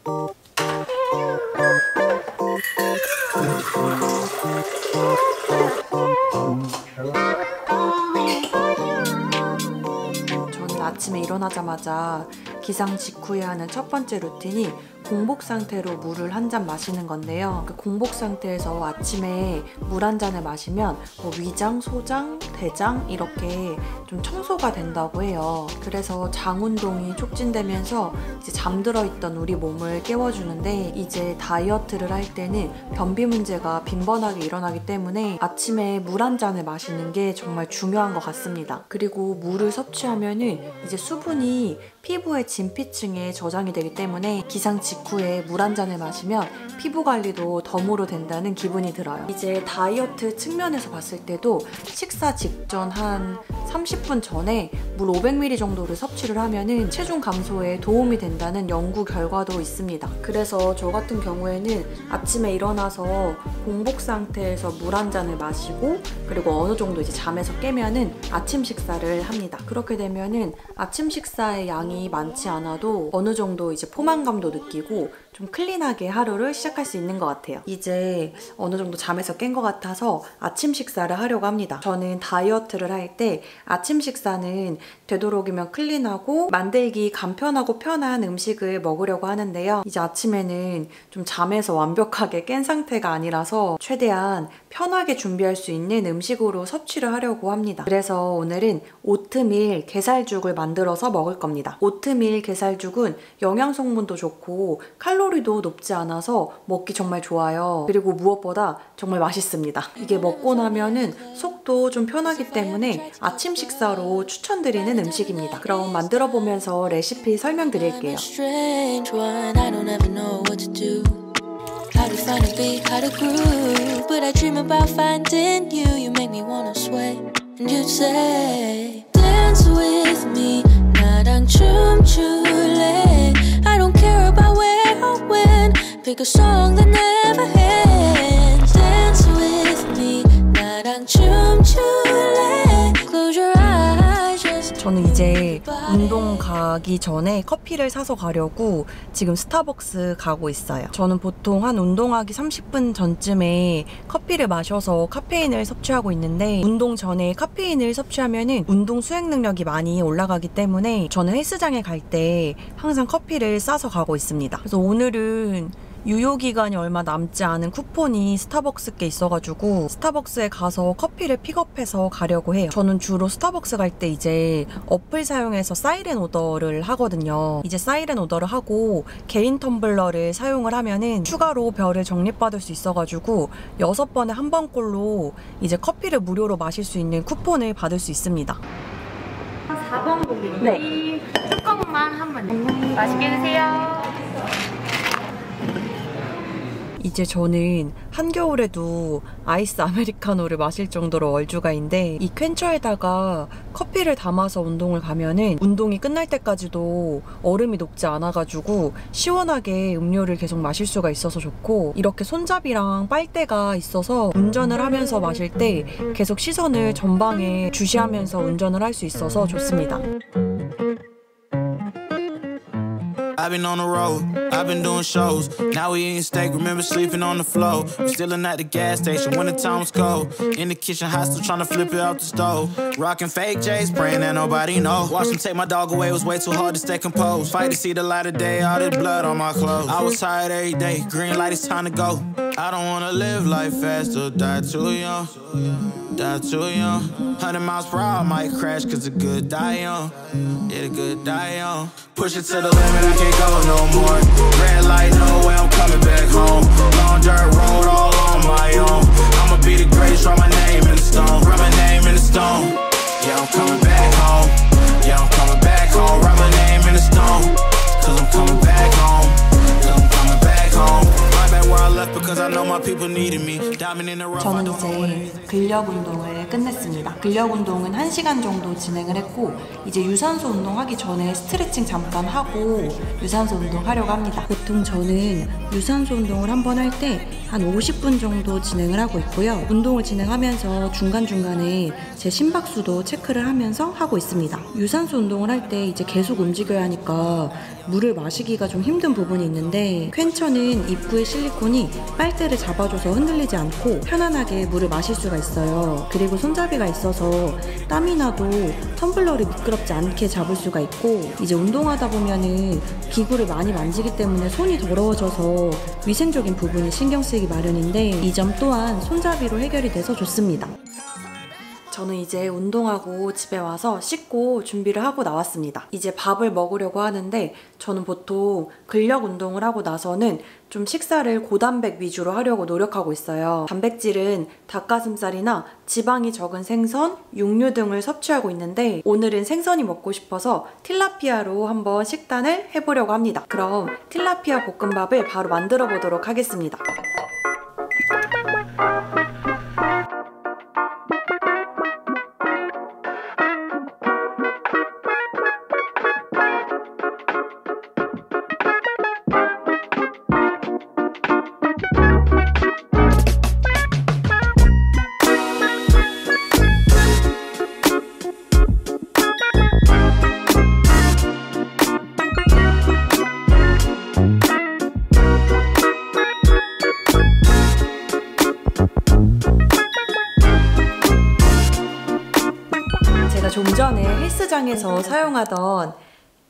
저는 아침에 일어나자마자 기상 직후에 하는 첫 번째 루틴이 공복 상태로 물을 한 잔 마시는 건데요. 그 공복 상태에서 아침에 물 한 잔을 마시면 뭐 위장, 소장, 대장 이렇게 좀 청소가 된다고 해요. 그래서 장 운동이 촉진되면서 이제 잠들어 있던 우리 몸을 깨워주는데, 이제 다이어트를 할 때는 변비 문제가 빈번하게 일어나기 때문에 아침에 물 한 잔을 마시는 게 정말 중요한 것 같습니다. 그리고 물을 섭취하면은 이제 수분이 피부의 진피층에 저장이 되기 때문에 기상 직후에 물 한 잔을 마시면 피부 관리도 덤으로 된다는 기분이 들어요. 이제 다이어트 측면에서 봤을 때도 식사 직전 한 30분 전에 물 500ml 정도를 섭취를 하면은 체중 감소에 도움이 된다는 연구 결과도 있습니다. 그래서 저 같은 경우에는 아침에 일어나서 공복 상태에서 물 한 잔을 마시고, 그리고 어느 정도 이제 잠에서 깨면은 아침 식사를 합니다. 그렇게 되면은 아침 식사의 양이 많지 않아도 어느 정도 이제 포만감도 느끼고 좀 클린하게 하루를 시작할 수 있는 것 같아요. 이제 어느 정도 잠에서 깬 것 같아서 아침 식사를 하려고 합니다. 저는 다이어트를 할 때 아침 식사는 되도록이면 클린하고 만들기 간편하고 편한 음식을 먹으려고 하는데요. 이제 아침에는 좀 잠에서 완벽하게 깬 상태가 아니라서 최대한 편하게 준비할 수 있는 음식으로 섭취를 하려고 합니다. 그래서 오늘은 오트밀 게살죽을 만들어서 먹을 겁니다. 오트밀 게살죽은 영양 성분도 좋고 칼로리도 높지 않아서 먹기 정말 좋아요. 그리고 무엇보다 정말 맛있습니다. 이게 먹고 나면은 속도 좀 편하기 때문에 아침 식사로 추천드리는 음식입니다. 그럼 만들어 보면서 레시피 설명드릴게요. How to find a beat, how to groove, but I dream about finding you. You make me wanna sway, and you'd say, dance with me, 나랑 춤출래. I don't care about where or when. Pick a song that never ends. Dance with me, 나랑 춤출래. Close your eyes, just. 저는 이제 운동 가기 전에 커피를 사서 가려고 지금 스타벅스 가고 있어요. 저는 보통 한 운동하기 30분 전쯤에 커피를 마셔서 카페인을 섭취하고 있는데, 운동 전에 카페인을 섭취하면은 운동 수행 능력이 많이 올라가기 때문에 저는 헬스장에 갈 때 항상 커피를 싸서 가고 있습니다. 그래서 오늘은 유효기간이 얼마 남지 않은 쿠폰이 스타벅스께 있어가지고 스타벅스에 가서 커피를 픽업해서 가려고 해요. 저는 주로 스타벅스 갈 때 이제 어플 사용해서 사이렌 오더를 하거든요. 이제 사이렌 오더를 하고 개인 텀블러를 사용을 하면은 추가로 별을 적립받을 수 있어가지고 6번에 한 번꼴로 이제 커피를 무료로 마실 수 있는 쿠폰을 받을 수 있습니다. 4번 고객님. 네. 뚜껑만 한 번. 맛있게 드세요. 이제 저는 한겨울에도 아이스 아메리카노를 마실 정도로 얼죽아인데, 이 퀸처에다가 커피를 담아서 운동을 가면은 운동이 끝날 때까지도 얼음이 녹지 않아가지고 시원하게 음료를 계속 마실 수가 있어서 좋고, 이렇게 손잡이랑 빨대가 있어서 운전을 하면서 마실 때 계속 시선을 전방에 주시하면서 운전을 할 수 있어서 좋습니다. I've been on the road, I've been doing shows. Now we eating steak, remember sleeping on the floor. We're stealing at the gas station when the time was cold. In the kitchen, hot still trying to flip it out the stove. Rocking fake J's, praying that nobody know. Watch them take my dog away, it was way too hard to stay composed. Fight to see the light of day, all this blood on my clothes. I was tired every day, green light, it's time to go. I don't wanna live life fast or die too young. Die too young. 100 miles per hour, I might crash cause the good die young. Yeah, the good die young. Push it to the limit, I can't go no more. Red light, no way, I'm coming back home. Long dirt road, all on my own. I'ma be the greatest, write my name in the stone. Write my name in the stone. Yeah, I'm coming back home. Yeah, I'm coming back home. Write my name in the stone. Cause I'm coming back home. Cause I'm coming back home. Right back where I left because I know my people needed me. Diamond in the rough, I 저는 don't know what it 이제 is. 근력 운동을 끝냈습니다. 근력 운동은 1시간 정도 진행을 했고, 이제 유산소 운동하기 전에 스트레칭 잠깐 하고 유산소 운동 하려고 합니다. 보통 저는 유산소 운동을 한 번 할 때 한 50분 정도 진행을 하고 있고요. 운동을 진행하면서 중간중간에 제 심박수도 체크를 하면서 하고 있습니다. 유산소 운동을 할 때 이제 계속 움직여야 하니까 물을 마시기가 좀 힘든 부분이 있는데 퀸처는 입구의 실리콘이 빨대를 잡아줘서 흔들리지 않고 편안하게 물을 마실 수가 있어요. 그리고 손잡이가 있어서 땀이 나도 텀블러를 미끄럽지 않게 잡을 수가 있고, 이제 운동하다 보면은 기구를 많이 만지기 때문에 손이 더러워져서 위생적인 부분이 신경 쓰이기 마련인데 이 점 또한 손잡이로 해결이 돼서 좋습니다. 저는 이제 운동하고 집에 와서 씻고 준비를 하고 나왔습니다. 이제 밥을 먹으려고 하는데 저는 보통 근력 운동을 하고 나서는 좀 식사를 고단백 위주로 하려고 노력하고 있어요. 단백질은 닭가슴살이나 지방이 적은 생선, 육류 등을 섭취하고 있는데 오늘은 생선이 먹고 싶어서 틸라피아로 한번 식단을 해보려고 합니다. 그럼 틸라피아 볶음밥을 바로 만들어 보도록 하겠습니다. 좀 전에 헬스장에서 사용하던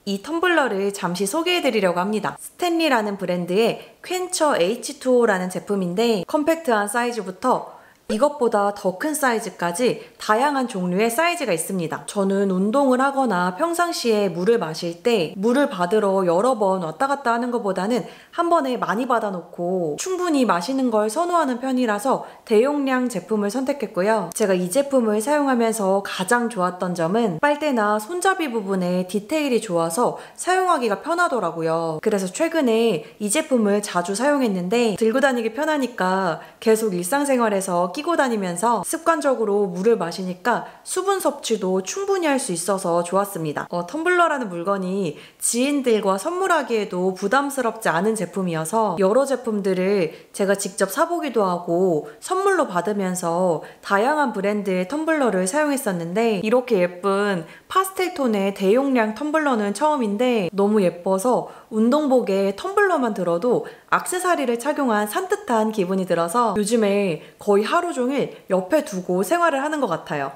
이 텀블러를 잠시 소개해드리려고 합니다. 스탠리라는 브랜드의 퀸처 H2O라는 제품인데 컴팩트한 사이즈부터 이것보다 더 큰 사이즈까지 다양한 종류의 사이즈가 있습니다. 저는 운동을 하거나 평상시에 물을 마실 때 물을 받으러 여러 번 왔다 갔다 하는 것보다는 한 번에 많이 받아놓고 충분히 마시는 걸 선호하는 편이라서 대용량 제품을 선택했고요. 제가 이 제품을 사용하면서 가장 좋았던 점은 빨대나 손잡이 부분에 디테일이 좋아서 사용하기가 편하더라고요. 그래서 최근에 이 제품을 자주 사용했는데 들고 다니기 편하니까 계속 일상생활에서 끼고 다니면서 습관적으로 물을 마시니까 수분 섭취도 충분히 할 수 있어서 좋았습니다. 텀블러라는 물건이 지인들과 선물하기에도 부담스럽지 않은 제품이어서 여러 제품들을 제가 직접 사보기도 하고 선물로 받으면서 다양한 브랜드의 텀블러를 사용했었는데 이렇게 예쁜 파스텔 톤의 대용량 텀블러는 처음인데 너무 예뻐서 운동복에 텀블러만 들어도 액세서리를 착용한 산뜻한 기분이 들어서 요즘에 거의 하루 종일 옆에 두고 생활을 하는 것 같아요.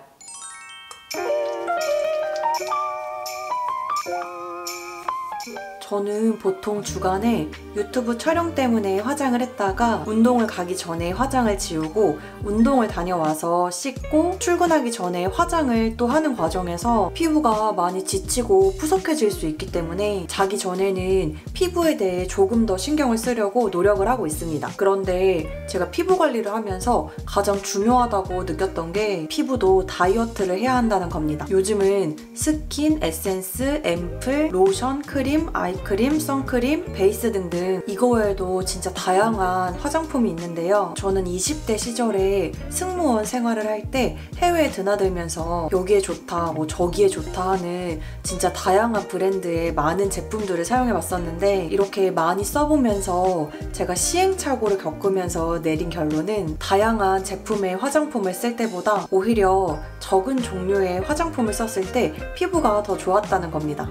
저는 보통 주간에 유튜브 촬영 때문에 화장을 했다가 운동을 가기 전에 화장을 지우고 운동을 다녀와서 씻고 출근하기 전에 화장을 또 하는 과정에서 피부가 많이 지치고 푸석해질 수 있기 때문에 자기 전에는 피부에 대해 조금 더 신경을 쓰려고 노력을 하고 있습니다. 그런데 제가 피부 관리를 하면서 가장 중요하다고 느꼈던 게 피부도 다이어트를 해야 한다는 겁니다. 요즘은 스킨, 에센스, 앰플, 로션, 크림, 아이크림, 선크림, 베이스 등등 이거 외에도 진짜 다양한 화장품이 있는데요. 저는 20대 시절에 승무원 생활을 할 때 해외에 드나들면서 여기에 좋다, 뭐 저기에 좋다 하는 진짜 다양한 브랜드의 많은 제품들을 사용해봤었는데 이렇게 많이 써보면서 제가 시행착오를 겪으면서 내린 결론은 다양한 제품의 화장품을 쓸 때보다 오히려 적은 종류의 화장품을 썼을 때 피부가 더 좋았다는 겁니다.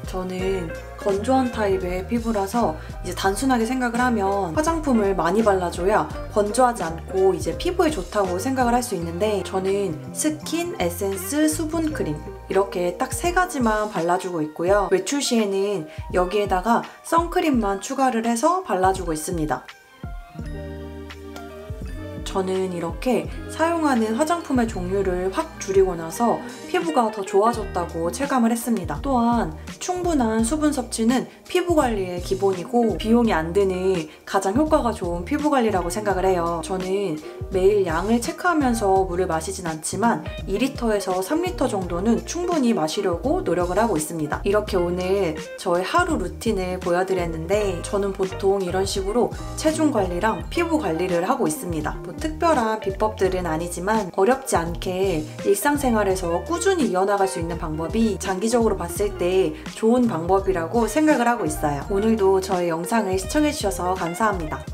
저는 건조한 타입의 피부라서 이제 단순하게 생각을 하면 화장품을 많이 발라줘야 건조하지 않고 이제 피부에 좋다고 생각을 할 수 있는데 저는 스킨, 에센스, 수분 크림 이렇게 딱 3가지만 발라주고 있고요. 외출 시에는 여기에다가 선크림만 추가를 해서 발라주고 있습니다. 저는 이렇게 사용하는 화장품의 종류를 확 줄이고 나서 피부가 더 좋아졌다고 체감을 했습니다. 또한 충분한 수분 섭취는 피부 관리의 기본이고 비용이 안 드는 가장 효과가 좋은 피부 관리라고 생각을 해요. 저는 매일 양을 체크하면서 물을 마시진 않지만 2리터에서 3리터 정도는 충분히 마시려고 노력을 하고 있습니다. 이렇게 오늘 저의 하루 루틴을 보여드렸는데 저는 보통 이런 식으로 체중 관리랑 피부 관리를 하고 있습니다. 특별한 비법들은 아니지만 어렵지 않게 일상생활에서 꾸준히 이어나갈 수 있는 방법이 장기적으로 봤을 때 좋은 방법이라고 생각을 하고 있어요. 오늘도 저의 영상을 시청해주셔서 감사합니다.